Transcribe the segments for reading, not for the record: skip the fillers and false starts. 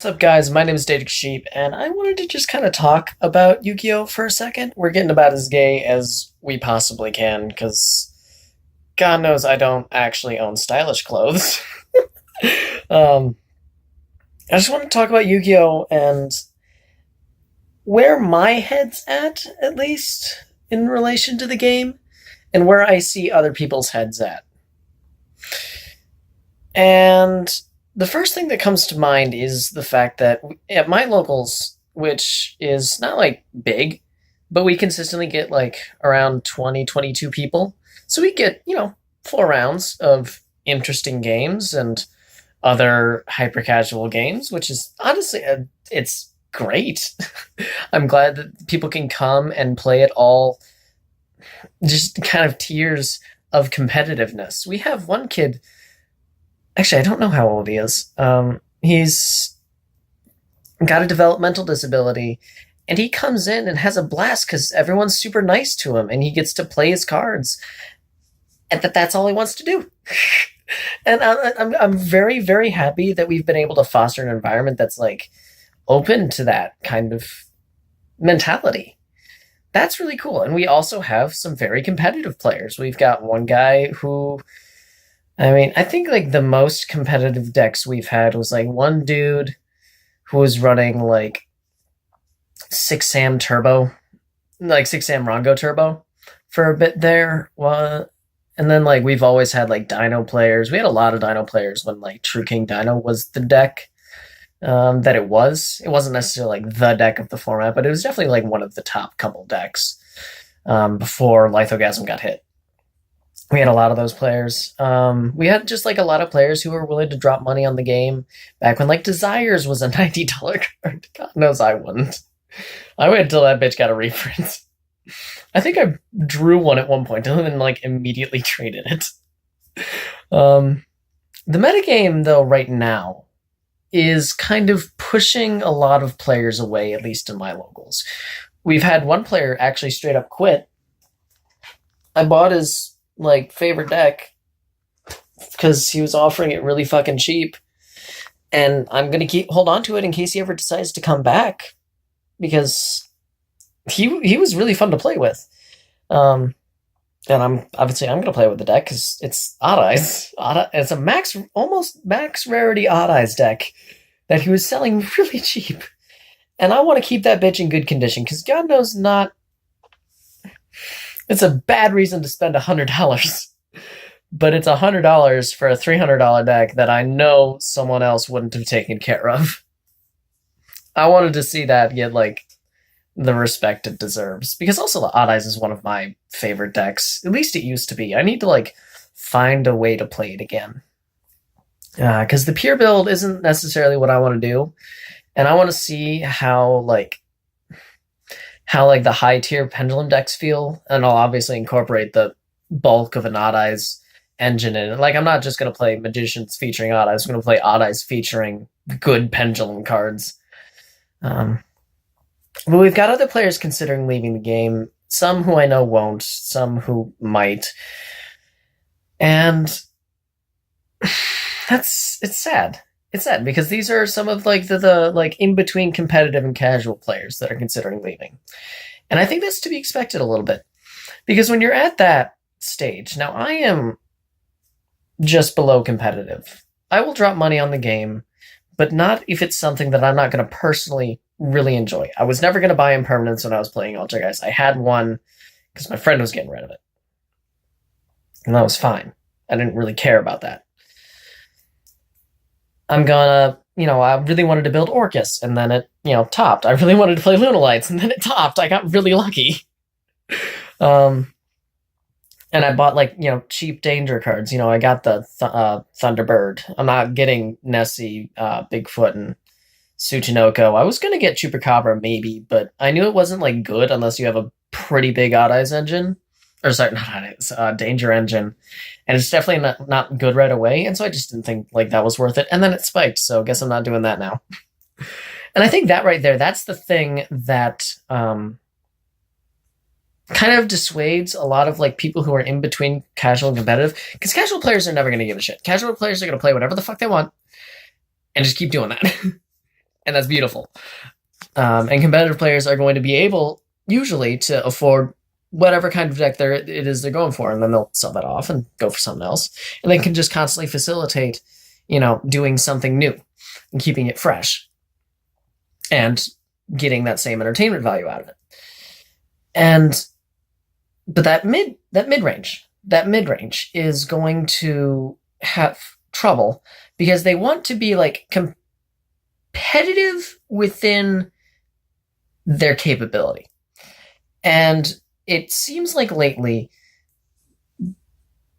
What's up, guys? My name is Dated Sheep, and I wanted to just kind of talk about Yugioh for a second. We're getting about as gay as we possibly can, because God knows I don't actually own stylish clothes. um, I just want to talk about Yugioh and where my head's at least, in relation to the game, and where I see other people's heads at. And the first thing that comes to mind is the fact that at my locals, which is not like big, but we consistently get like around 20, 22 people. So we get, 4 rounds of interesting games and other hyper casual games, which is honestly, it's great. I'm glad that people can come and play it all, just kind of tiers of competitiveness. We have one kid. Actually, I don't know how old he is. He's got a developmental disability, and he comes in and has a blast because everyone's super nice to him, and he gets to play his cards, and that's all he wants to do. And I'm very, very happy that we've been able to foster an environment that's like open to that kind of mentality. That's really cool. And we also have some very competitive players. We've got one guy who, I mean, I think like the most competitive decks we've had was like one dude who was running like 6 Sam Turbo, like 6 Sam Rongo Turbo for a bit there. And then like we've always had like Dino players. We had a lot of Dino players when like True King Dino was the deck that it was. It wasn't necessarily like the deck of the format, but it was definitely like one of the top couple decks before Lithogasm got hit. We had a lot of those players. We had just like a lot of players who were willing to drop money on the game back when like Desires was a $90 card. God knows I wouldn't. I waited until that bitch got a reprint. I think I drew one at one point and then like immediately traded it. The metagame though right now is kind of pushing a lot of players away, at least in my locals. We've had one player actually straight up quit. I bought his like favorite deck because he was offering it really fucking cheap, and I'm gonna hold on to it in case he ever decides to come back, because he was really fun to play with. And I'm gonna play with the deck because it's Odd Eyes. It's a almost max rarity Odd Eyes deck that he was selling really cheap, and I want to keep that bitch in good condition because God knows not. It's a bad reason to spend $100, but it's $100 for a $300 deck that I know someone else wouldn't have taken care of. I wanted to see that get like the respect it deserves, because also the Odd Eyes is one of my favorite decks. At least it used to be. I need to like find a way to play it again, because the pure build isn't necessarily what I want to do, and I want to see how the high tier pendulum decks feel, and I'll obviously incorporate the bulk of an Odd Eyes engine in it. Like, I'm not just gonna play Magicians featuring Odd Eyes. I'm gonna play Odd Eyes featuring good pendulum cards. But we've got other players considering leaving the game. Some who I know won't. Some who might. And it's sad. It's sad because these are some of like the like in between competitive and casual players that are considering leaving. And I think that's to be expected a little bit, because when you're at that stage, now I am just below competitive. I will drop money on the game, but not if it's something that I'm not going to personally really enjoy. I was never going to buy impermanence when I was playing Ultra Guys. I had one because my friend was getting rid of it, and that was fine. I didn't really care about that. I'm gonna, I really wanted to build Orcus, and then it, topped. I really wanted to play Lunalights, and then it topped. I got really lucky. And I bought like, cheap danger cards. I got the Thunderbird. I'm not getting Nessie, Bigfoot, and Tsuchinoko. I was gonna get Chupacabra maybe, but I knew it wasn't like good unless you have a pretty big Odd Eyes engine. Or sorry, not Odd Eyes, Danger engine. And it's definitely not good right away, and so I just didn't think like that was worth it. And then it spiked, so I guess I'm not doing that now. And I think that right there, that's the thing that kind of dissuades a lot of like people who are in between casual and competitive, because casual players are never going to give a shit. Casual players are going to play whatever the fuck they want and just keep doing that. and that's beautiful. And competitive players are going to be able, usually, to afford whatever kind of deck it is they're going for, and then they'll sell that off and go for something else. And they can just constantly facilitate, doing something new and keeping it fresh and getting that same entertainment value out of it. But that mid range is going to have trouble because they want to be like competitive within their capability. And it seems like lately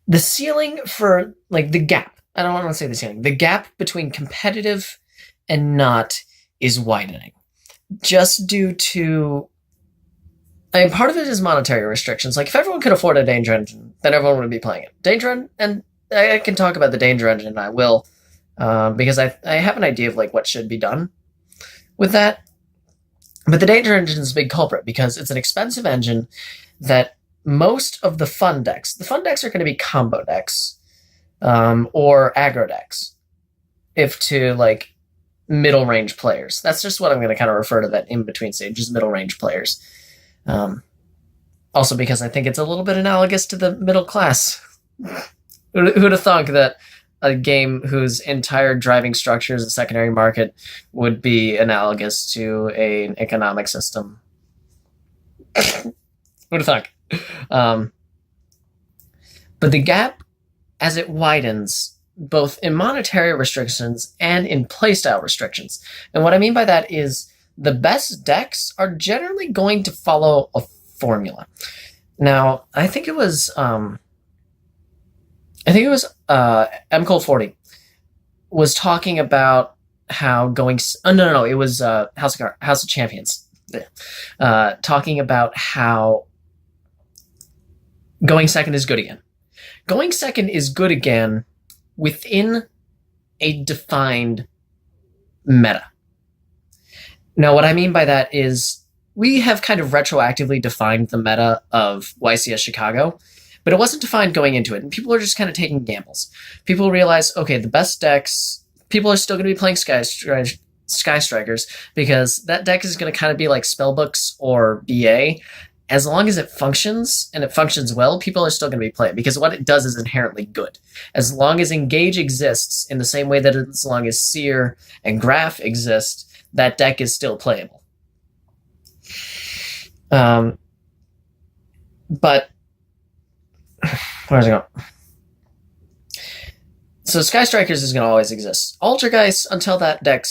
the ceiling for like the gap, I don't want to say the ceiling, the gap between competitive and not is widening. Just due to, part of it is monetary restrictions. Like if everyone could afford a Danger Engine, then everyone would be playing it. Danger, and I can talk about the Danger Engine, I will, because I have an idea of like what should be done with that. But the Danger Engine is a big culprit because it's an expensive engine that most of the fun decks are going to be combo decks, or aggro decks, if to like middle range players. That's just what I'm going to kind of refer to that in between stage, just middle range players. Also because I think it's a little bit analogous to the middle class. Who'd have thunk that a game whose entire driving structure is a secondary market would be analogous to an economic system? Who'd have thunk? But the gap, as it widens, both in monetary restrictions and in playstyle restrictions. And what I mean by that is the best decks are generally going to follow a formula. Now, I think it was MCole40 was talking about how going. Oh, no, it was House of Champions. Talking about how going second is good again. Going second is good again within a defined meta. Now, what I mean by that is we have kind of retroactively defined the meta of YCS Chicago, but it wasn't defined going into it, and people are just kind of taking gambles. People realize, okay, the best decks, people are still going to be playing Sky Strikers because that deck is going to kind of be like Spellbooks or BA. As long as it functions, and it functions well, people are still going to be playing because what it does is inherently good. As long as Engage exists in the same way that as long as Seer and Graph exist, that deck is still playable. But where's it going? So Sky Strikers is going to always exist. Altergeist, until that deck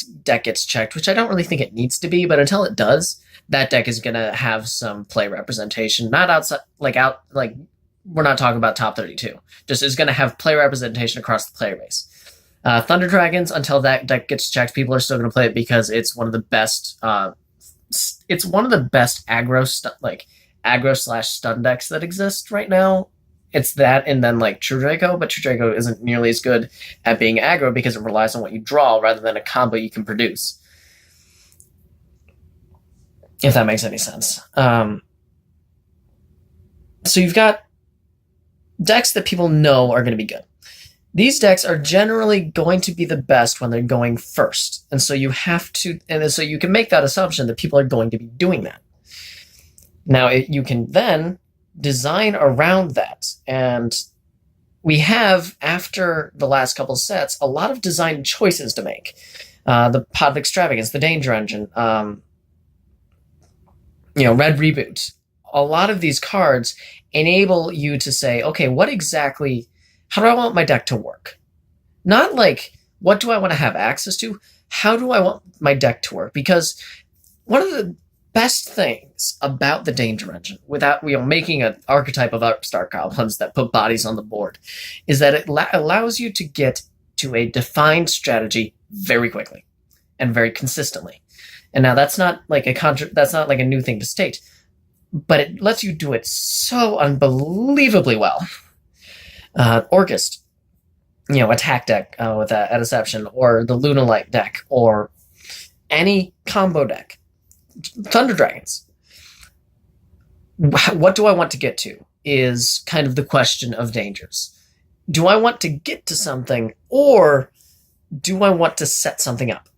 gets checked, which I don't really think it needs to be, but until it does, that deck is going to have some play representation. Not outside, we're not talking about top 32. Just is going to have play representation across the player base. Thunder Dragons, until that deck gets checked, people are still going to play it because it's one of the best. It's one of the best aggro / stun decks that exist right now. It's that, and then like True Draco, but True Draco isn't nearly as good at being aggro because it relies on what you draw rather than a combo you can produce. If that makes any sense. So you've got decks that people know are going to be good. These decks are generally going to be the best when they're going first. And so you have to, and so you can make that assumption that people are going to be doing that. Now, you can then design around that. And we have, after the last couple sets, a lot of design choices to make. The Pot of Extravagance, the Danger Engine, Red Reboot. A lot of these cards enable you to say, okay, how do I want my deck to work? Not like, what do I want to have access to? How do I want my deck to work? Because one of the best things about the Danger Engine, without making an archetype of upstart goblins that put bodies on the board, is that it allows you to get to a defined strategy very quickly and very consistently. And now that's not like a new thing to state, but it lets you do it so unbelievably well. Orcust, attack deck with a Deception, or the Lunalight deck, or any combo deck. Thunder Dragons. What do I want to get to is kind of the question of dangers. Do I want to get to something, or do I want to set something up?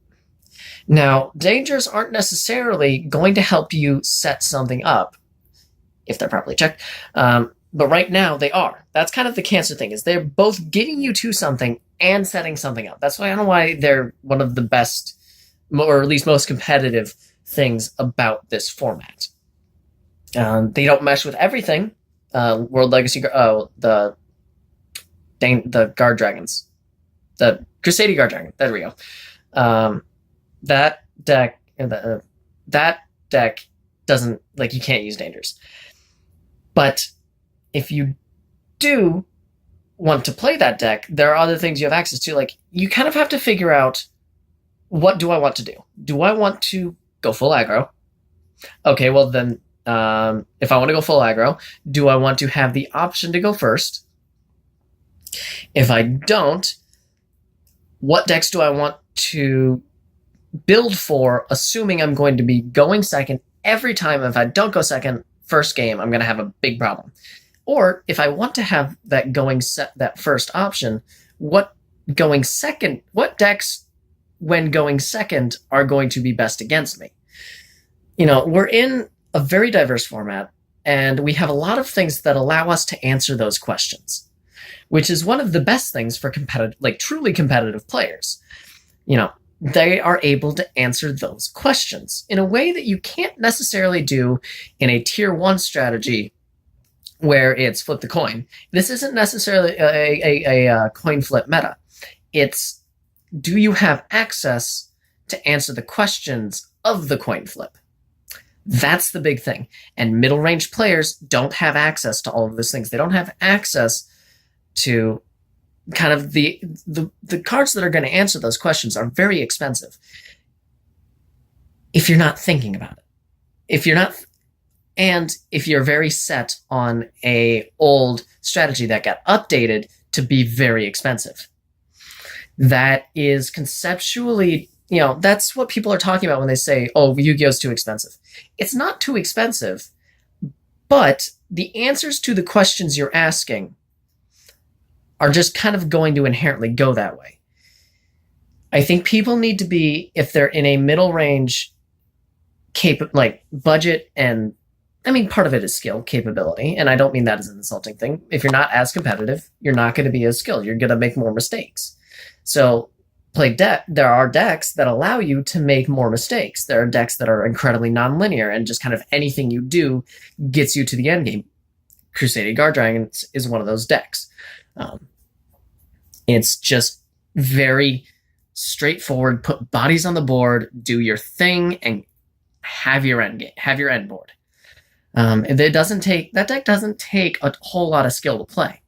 Now, dangers aren't necessarily going to help you set something up if they're properly checked. But right now they are. That's kind of the cancer thing, is they're both getting you to something and setting something up. That's why I don't know why they're one of the best, or at least most competitive things about this format. They don't mesh with everything. World Legacy, the Guard Dragons, the Crusading Guard Dragon. There we go. That deck doesn't, like, you can't use dangers. But if you do want to play that deck, there are other things you have access to. Like, you kind of have to figure out, what do I want to do? Do I want to go full aggro? Okay, well then, if I want to go full aggro, do I want to have the option to go first? If I don't, what decks do I want to build for, assuming I'm going to be going second every time? If I don't go second first game, I'm going to have a big problem. Or if I want to have that that first option, what decks when going second are going to be best against me? We're in a very diverse format, and we have a lot of things that allow us to answer those questions, which is one of the best things for truly competitive players. They are able to answer those questions in a way that you can't necessarily do in a tier 1 strategy where it's flip the coin. This isn't necessarily a coin flip meta. It's, do you have access to answer the questions of the coin flip? That's the big thing. And middle range players don't have access to all of those things. They don't have access to kind of the cards that are going to answer those questions are very expensive if you're not thinking about it. If you're very set on a old strategy that got updated to be very expensive. That is conceptually, that's what people are talking about when they say, oh, Yu-Gi-Oh's too expensive. It's not too expensive, but the answers to the questions you're asking are just kind of going to inherently go that way. I think people need to be, if they're in a middle range budget, and part of it is skill, capability, and I don't mean that as an insulting thing. If you're not as competitive, you're not going to be as skilled. You're going to make more mistakes. So there are decks that allow you to make more mistakes. There are decks that are incredibly nonlinear, and just kind of anything you do gets you to the end game. Crusading Guard Dragons is one of those decks. It's just very straightforward. Put bodies on the board, do your thing, and have your end board. That deck doesn't take a whole lot of skill to play,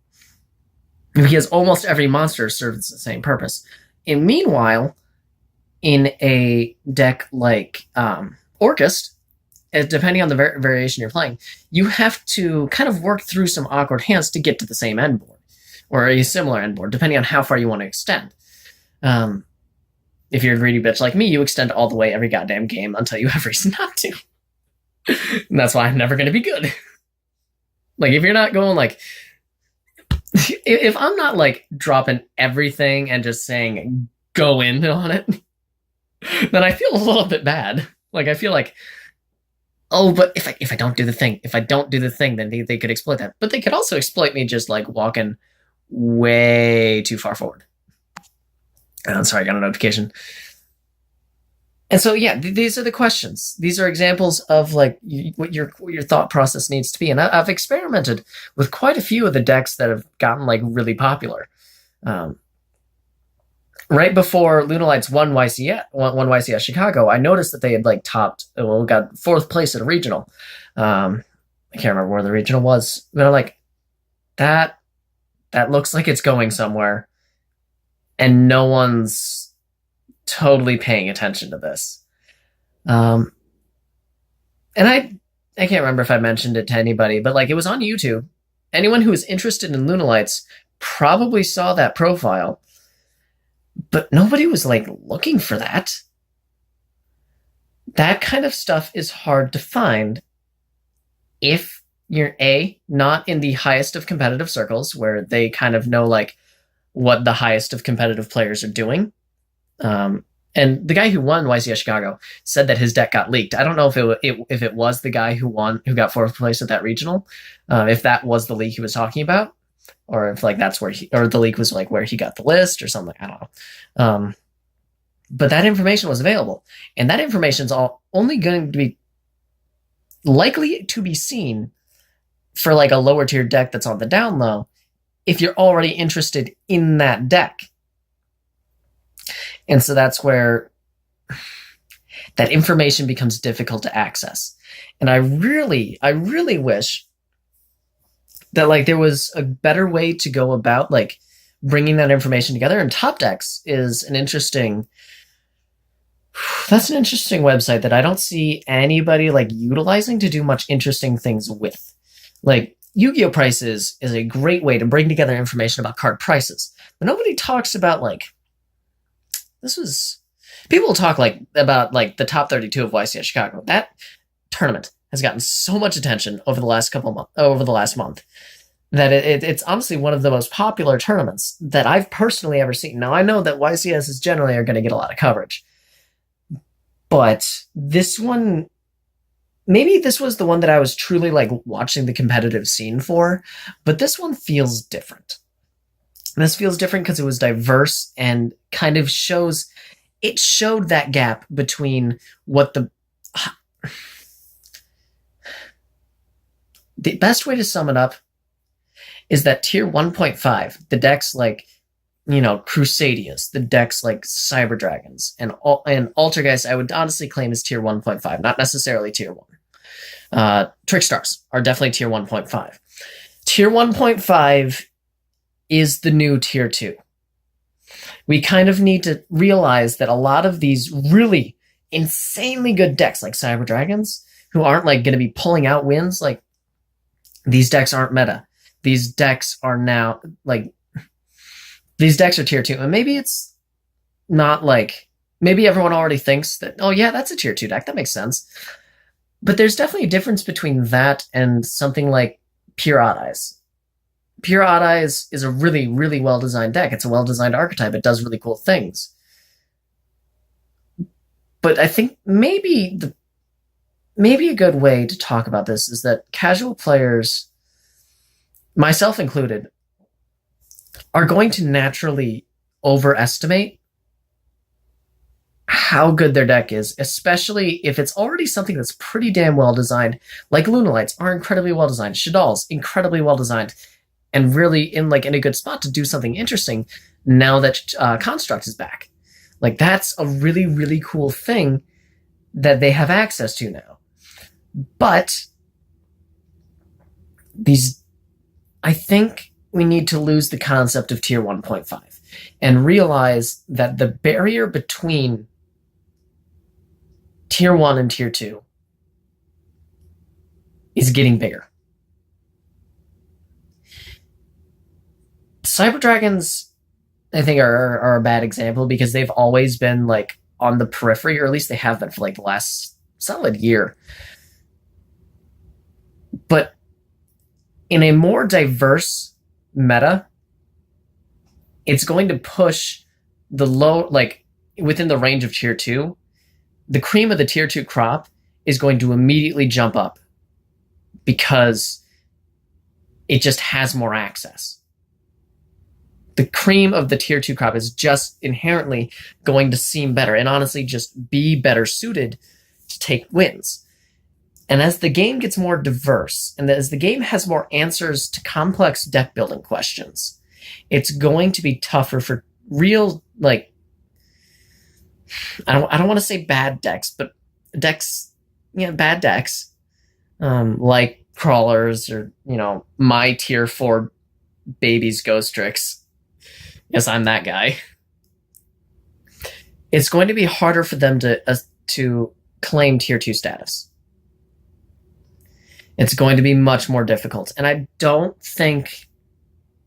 because almost every monster serves the same purpose. And meanwhile, in a deck like Orcust, depending on the variation you're playing, you have to kind of work through some awkward hands to get to the same end board, or a similar end board, depending on how far you want to extend. If you're a greedy bitch like me, you extend all the way every goddamn game until you have reason not to. And that's why I'm never going to be good. If you're not going if I'm not dropping everything and just saying go in on it, then I feel a little bit bad. I feel like, oh, but if I don't do the thing, then they could exploit that. But they could also exploit me just walking way too far forward. I'm sorry, I got a notification. And so, yeah, these are the questions. These are examples of what your thought process needs to be. And I've experimented with quite a few of the decks that have gotten really popular. Right before Lunalights won YCS Chicago, I noticed that they had got 4th place at a regional. I can't remember where the regional was, but I'm that looks like it's going somewhere, and no one's totally paying attention to this. And I can't remember if I mentioned it to anybody, but it was on YouTube. Anyone who was interested in Lunalights probably saw that profile, but nobody was looking for that. That kind of stuff is hard to find if you're not in the highest of competitive circles, where they kind of know what the highest of competitive players are doing. And the guy who won YCS Chicago said that his deck got leaked. I don't know if it was the guy who won, who got fourth place at that regional, if that was the leak he was talking about, or if like that's where he, or the leak was like where he got the list or something. I don't know. But that information was available, and that information is all only going to be likely to be seen for like a lower tier deck that's on the down low if you're already interested in that deck. And so that's where that information becomes difficult to access. And I really wish that like there was a better way to go about like bringing that information together. And Top Decks is an interesting website that I don't see anybody like utilizing to do much interesting things with. Like Yu-Gi-Oh prices is a great way to bring together information about card prices, but nobody talks about like people talk like about like the top 32 of YCS Chicago. That tournament has gotten so much attention over the last month that it's honestly one of the most popular tournaments that I've personally ever seen. Now I know that YCSs generally are going to get a lot of coverage, but this one, maybe this was the one that I was truly like watching the competitive scene for, but this one feels different. This feels different because it was diverse and kind of showed that gap between what the best way to sum it up is that tier 1.5, the decks like, Crusadius, the decks like Cyber Dragons and Altergeist, I would honestly claim is tier 1.5, not necessarily tier 1. Trickstars are definitely tier 1.5. Tier 1.5 is the new tier 2. We kind of need to realize that a lot of these really insanely good decks like Cyber Dragons, who aren't like going to be pulling out wins, like these decks aren't meta. These decks are now like, these decks are tier 2. And maybe it's not like, maybe everyone already thinks that, oh yeah, that's a tier 2 deck. That makes sense. But there's definitely a difference between that and something like Pure Odd Eyes. Pure Odd Eyes is a really, really well-designed deck. It's a well-designed archetype. It does really cool things. But I think maybe a good way to talk about this is that casual players, myself included, are going to naturally overestimate how good their deck is, especially if it's already something that's pretty damn well designed. Like Lunalights are incredibly well designed. Shadal's incredibly well designed, and really in a good spot to do something interesting now that Construct is back. Like that's a really, really cool thing that they have access to now. But I think we need to lose the concept of tier 1.5 and realize that the barrier between tier 1 and tier 2 is getting bigger. Cyber Dragons, I think, are a bad example because they've always been like on the periphery, or at least they have been for like the last solid year. But in a more diverse meta, it's going to push the low, like within the range of tier 2, the cream of the tier 2 crop is going to immediately jump up because it just has more access. The cream of the tier 2 crop is just inherently going to seem better and honestly just be better suited to take wins. And as the game gets more diverse, and as the game has more answers to complex deck building questions, it's going to be tougher for real, like, I don't want to say bad decks, but decks, bad decks, like Crawlers or, my tier 4 babies Ghost Tricks. Yes, I'm that guy. It's going to be harder for them to claim tier 2 status. It's going to be much more difficult. And I don't think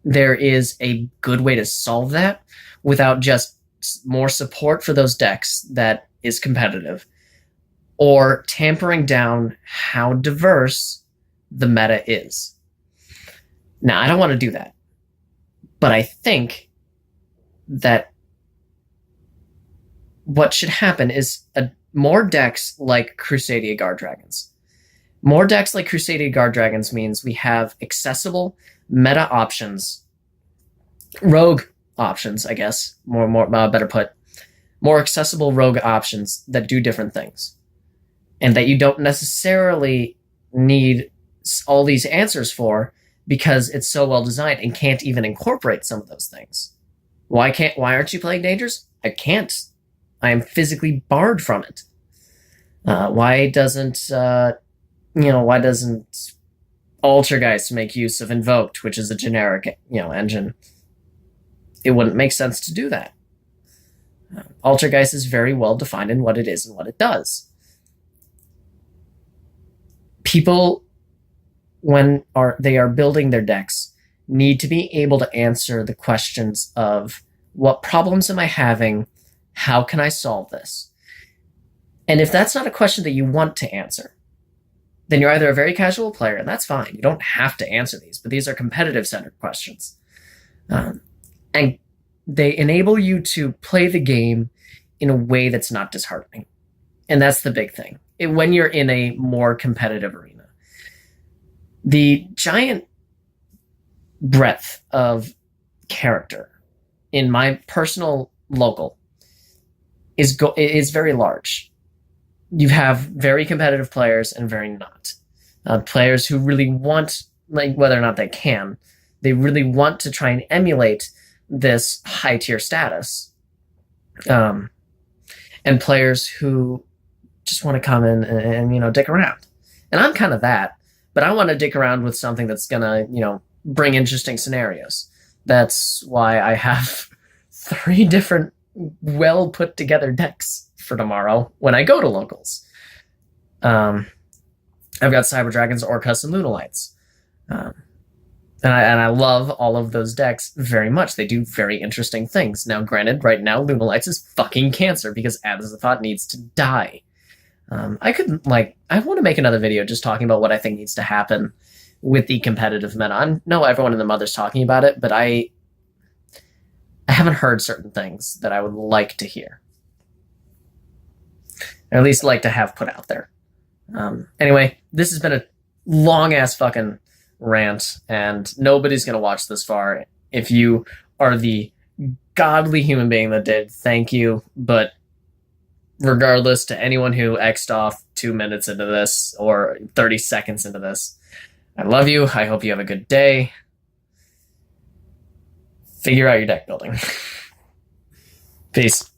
there is a good way to solve that without just more support for those decks that is competitive, or tampering down how diverse the meta is. Now, I don't want to do that, but I think that what should happen is more decks like Crusadia Guard Dragons. More decks like Crusadia Guard Dragons means we have accessible meta options, rogue options, I guess, more better put, more accessible rogue options that do different things, and that you don't necessarily need all these answers for because it's so well designed and can't even incorporate some of those things. Why aren't you playing Dangers? I can't. I am physically barred from it. Why doesn't Altergeist make use of Invoked, which is a generic, engine? It wouldn't make sense to do that. Altergeist is very well defined in what it is and what it does. People, when they are building their decks, need to be able to answer the questions of what problems am I having? How can I solve this? And if that's not a question that you want to answer, then you're either a very casual player, and that's fine. You don't have to answer these, but these are competitive-centered questions. And they enable you to play the game in a way that's not disheartening. And that's the big thing. When you're in a more competitive arena. The giant breadth of character in my personal local is very large. You have very competitive players and very not. Players who really want, whether or not they can, they really want to try and emulate this high tier status. And players who just want to come in and dick around. And I'm kind of that, but I want to dick around with something that's gonna, bring interesting scenarios. That's why I have 3 different well put together decks for tomorrow when I go to locals. I've got Cyber Dragons, Orcus, and Lunalights. And I love all of those decks very much. They do very interesting things. Now, granted, right now, Lunalights is fucking cancer because Azathoth needs to die. I want to make another video just talking about what I think needs to happen with the competitive meta. I know everyone in the Mother's talking about it, but I haven't heard certain things that I would like to hear. Or at least like to have put out there. Anyway, this has been a long-ass fucking rant, and nobody's going to watch this far. If you are the godly human being that did, thank you. But regardless, to anyone who X'd off 2 minutes into this or 30 seconds into this, I love you. I hope you have a good day. Figure out your deck building. Peace.